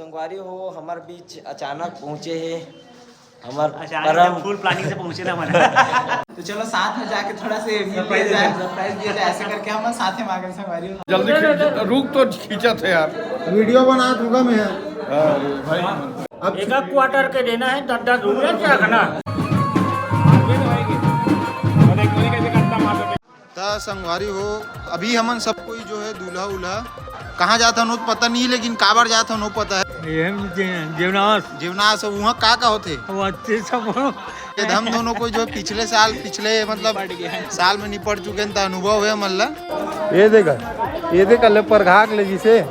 संगवारी हो हमारे बीच अचानक पहुँचे हैं हमारे परम फुल प्लानिंग से पहुँचे ना हमारे तो चलो साथ में जाके थोड़ा से सरप्राइज दिया जाए, ऐसे करके हम साथ में आगे संगवारी हो। जल्दी रुक तो खींचा थे यार, वीडियो बना दूंगा मैं। भाई अब एक क्वार्टर के देना है 10-10 रुपया क्या करना। संगवारी हो अभी हमन सब कोई जो है दूल्हा उल्हा कहाँ जाता नो पता नहीं, लेकिन काबर जाता नो पता है। जीवनास वहाँ का होते हम दोनों को जो पिछले मतलब साल में निपट चुके हैं, अनुभव है मतलब ये देखा ले परघाक ले जिसे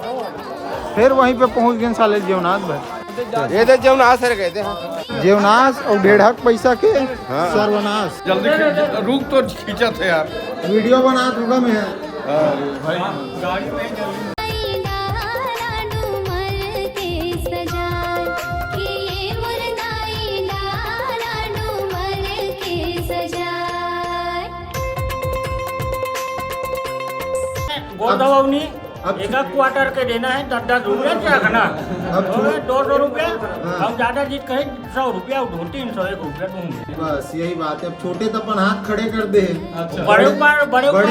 फिर वहीं पे पहुंच गए साले जीवनास भाई। ये देख जीवनास है कहते हैं, जीवनास और 1.5 पैसा के सर्वनाश। जल्दी रुक तो खींचा थे यार, वीडियो बना दूंगा मैं। भाई गोदवनी एक क्वार्टर के देना है 10-10 रुपया क्या करना। 200 रुपया हम ज्यादा जीत कहे 100 रुपया 301 रुपया दूंगे। बस यही बात है, अब छोटे तो अपन हाथ खड़े कर दे, बड़े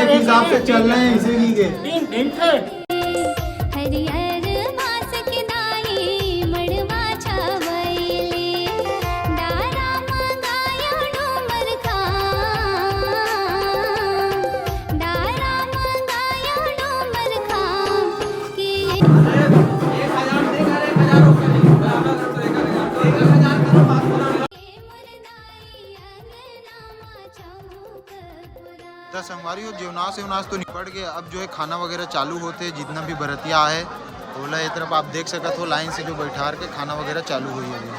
के हिसाब से चल रहे हैं इसे नहीं के 3 दिन से। संगवारी हो जीवनास तो निपट गए। अब जो है खाना वगैरह चालू होते, जितना भी बरतिया है बोला ये तरफ आप देख सकते हो लाइन से जो बैठा के खाना वगैरह चालू हुई है अभी।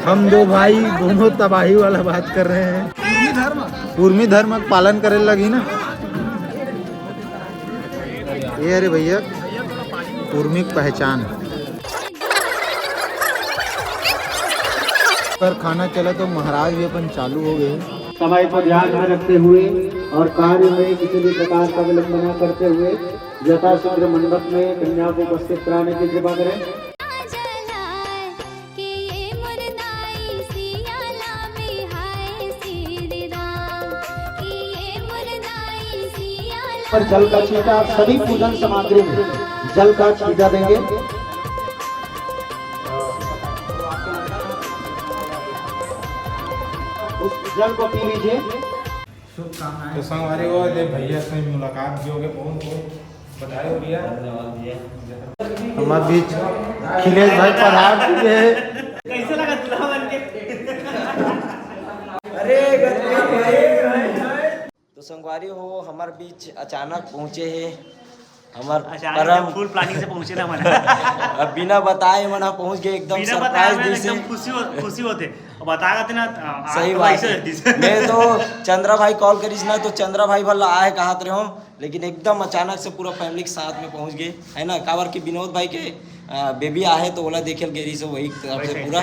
हम दो भाई दोनों तबाही वाला बात कर रहे हैं। कुर्मी धर्म पालन करे लगी ना ये। अरे भैया कुर्मी की पहचान पर खाना चला तो महाराज भी अपन चालू हो गए। समय को ध्यान में रखते हुए और कार्य में किसी भी प्रकार का विलंब न करते हुए यथाशीघ्र मंडप में कन्या को उपस्थित कराने की कृपा करें। पर जल का छींटा सभी पूजन सामग्री में जल का छींटा देंगे। उस जल को पी लीजिए। तो संगवारी हो दे भैया से मुलाकात की होगे, बहुत बधाई हो भैया। हमारे बीच खिलेश भाई पधार चुके हैं। कैसे लगा दूल्हा बन के? तो संगवारी हो हमारे बीच अचानक पहुँचे हैं हमारे परम फुल प्लानिंग से पहुँचे ना हमारे अब बिना बताए मना पहुँच गए एकदम सरप्राइज दी से। एकदम खुशी होते बताया थे ना। सही बात है। मैं तो चंद्रा भाई कॉल करीस ना तो चंद्रा भाई भला आए कहा थे हम, लेकिन एकदम अचानक से पूरा फैमिली के साथ में पहुंच गए है ना। कावर की विनोद भाई के बेबी आए तो ओला देखे गेरी से वही तरफ से पूरा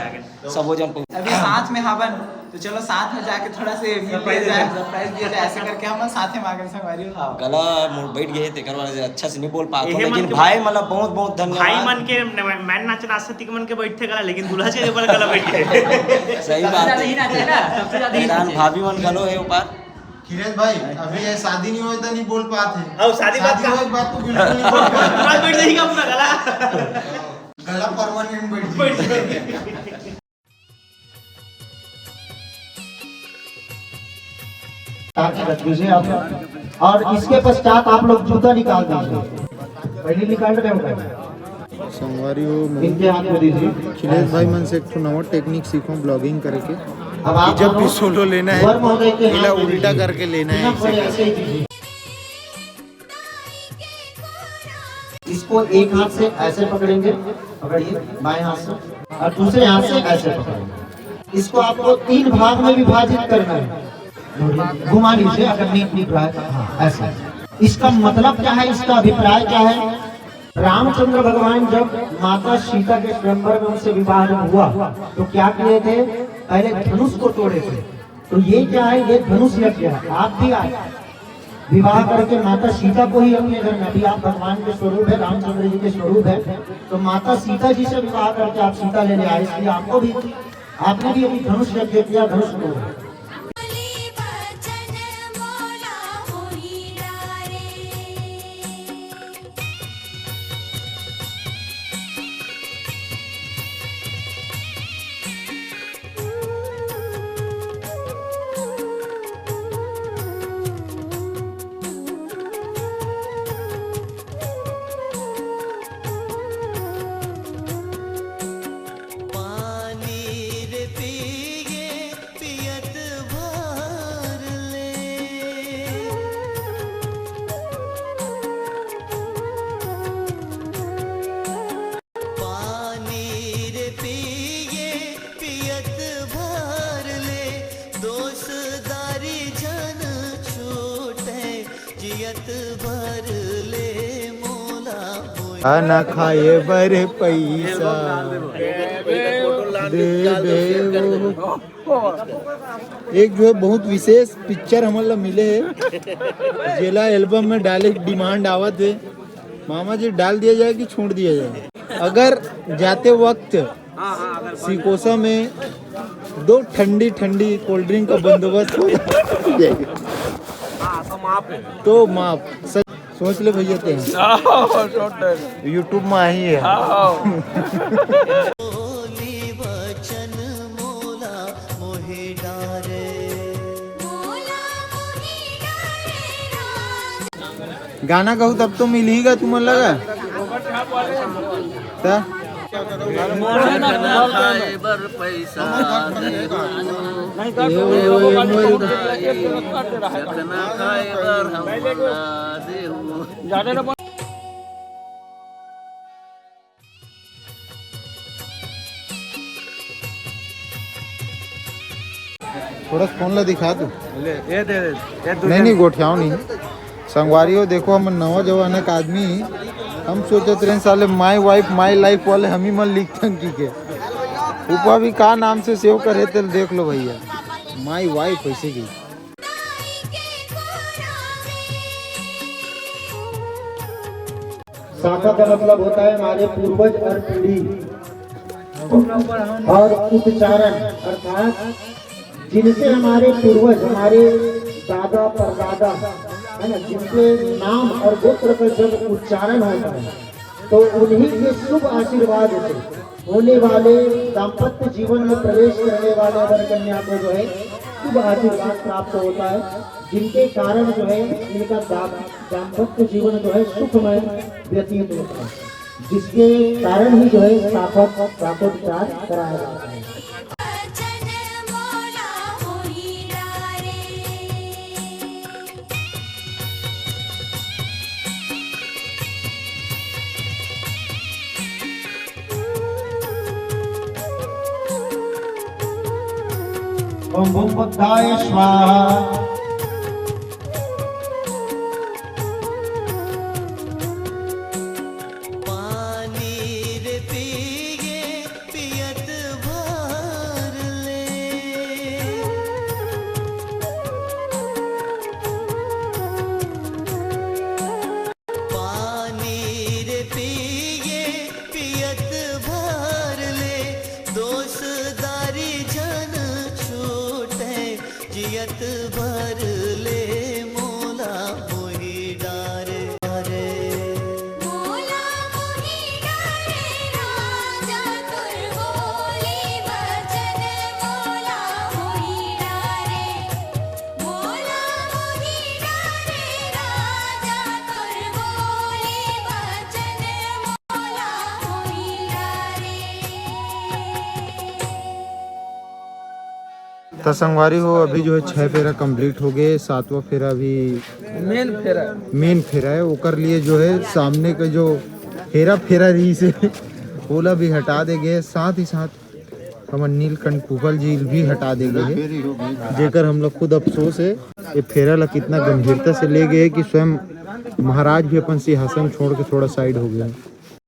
सब जन अभी साथ में हवन, तो चलो साथ में जाके थोड़ा से सरप्राइज दिया जाए, ऐसे करके हम साथ में आगे संगवारी हो। गला मुड़ बैठ गए थे करवा अच्छा से नहीं बोल पाते, लेकिन भाई मतलब बहुत बहुत धन्यवाद। भाई मन के मैं नाच नाचती मन के बैठते गला, लेकिन दूल्हा से गला बैठ गए। सही बात है। भाभी मन गलो है ऊपर। खिलेश भाई अभी ये शादी नहीं हुई तो नहीं बोल पाते। अब शादी बात तो बिल्कुल नहीं बोल पाते। बैठ जाएगा पूरा गला गला परमानेंट बैठ जाएगा। रख दीजिए आप, और इसके पश्चात आप लोग जूता निकाल दीजिए। पहले निकाल रहे हो संगवारी हो इनके हाथ में दीजिए। खिलेश भाई मन से एक नवा टेक्निक सीखो ब्लॉगिंग करके। अब आप जब भी सोलो लेना है इला उल्टा करके लेना है। इसको एक हाथ से ऐसे पकड़ेंगे, पकड़िए बाएं हाथ से, और दूसरे हाथ से ऐसे पकड़ेंगे। इसको आपको 3 भाग में विभाजित करना है। घुमा लीजिए अगर नीट ऐसा। इसका मतलब क्या है, इसका अभिप्राय क्या है? रामचंद्र भगवान जब माता सीता के स्वयंवर में उनसे विवाह जब हुआ तो क्या किए थे? पहले धनुष को तोड़े थे। तो ये क्या है? ये धनुष यज्ञ है। आप भी आए विवाह करके माता सीता को ही अपने घर में, अभी आप भगवान के स्वरूप है, रामचंद्र जी के स्वरूप है, तो माता सीता जी से विवाह करके आप सीता लेने आए, इसलिए आपको भी, आपने भी अपनी धनुष रख दिया, धनुष को। खाना खाए बर पैसा दे दे वो। एक जो है बहुत विशेष पिक्चर हमला मिले है, जेला एल्बम में डाले डिमांड आवत है, मामा जी डाल दिया जाए कि छोड़ दिया जाए। अगर जाते वक्त सिकोसा में 2 ठंडी ठंडी कोल्ड ड्रिंक का बंदोबस्त हो तो माफ सोच ले भैया ते यूट्यूब में आई है। गाना कहूँ तब तो मिल ही गा, तुम्हें लगा थोड़ा फोन ला दिखा दो, नहीं गोठियाओ नहीं संगवारी हो। देखो हम नवा जवाना का आदमी, हम सोचते रहे साले माई वाइफ माई लाइफ वाले हम ही मन लिखते हैं कि ऊपर भी का नाम से सेव करे तो देख लो भैया, माई वाइफ ऐसे की। शाखा का मतलब होता है हमारे पूर्वज और पीढ़ी, और उपचारण अर्थात जिनसे हमारे पूर्वज, हमारे दादा परदादा है ना, जिनके नाम और गोत्र का जब उच्चारण होता है तो उन्हीं के शुभ आशीर्वाद से होने वाले दाम्पत्य जीवन में प्रवेश करने वाले वर कन्या को जो है शुभ आशीर्वाद प्राप्त होता है, जिनके कारण जो है इनका दाम्पत्य जीवन जो है सुखमय व्यतीत होता है, जिसके कारण ही जो है शाखोपचार कराया जाता है। ओम भूम बुद्धाय स्वाहा। भर ले मोला मोही डारे मोला मोही डारे राजा तुर बोली वचन मोला मोही डारे मोला मोही डारे राजा तुर बोली वचन मोला मोही डारे। तो संगवारी हो अभी जो है 6 फेरा कंप्लीट हो गए, 7वां फेरा अभी मेन फेरा है। ओकर लिए जो है सामने का जो फेरा रही से ओला भी हटा देंगे, साथ ही साथ हमारे नीलकंठ कुफल जी भी हटा देंगे, जेकर हम लोग खुद अफसोस है ये फेरा ला कितना गंभीरता से ले गए कि स्वयं महाराज भी अपन सिंहासन छोड़ के थोड़ा साइड हो गया।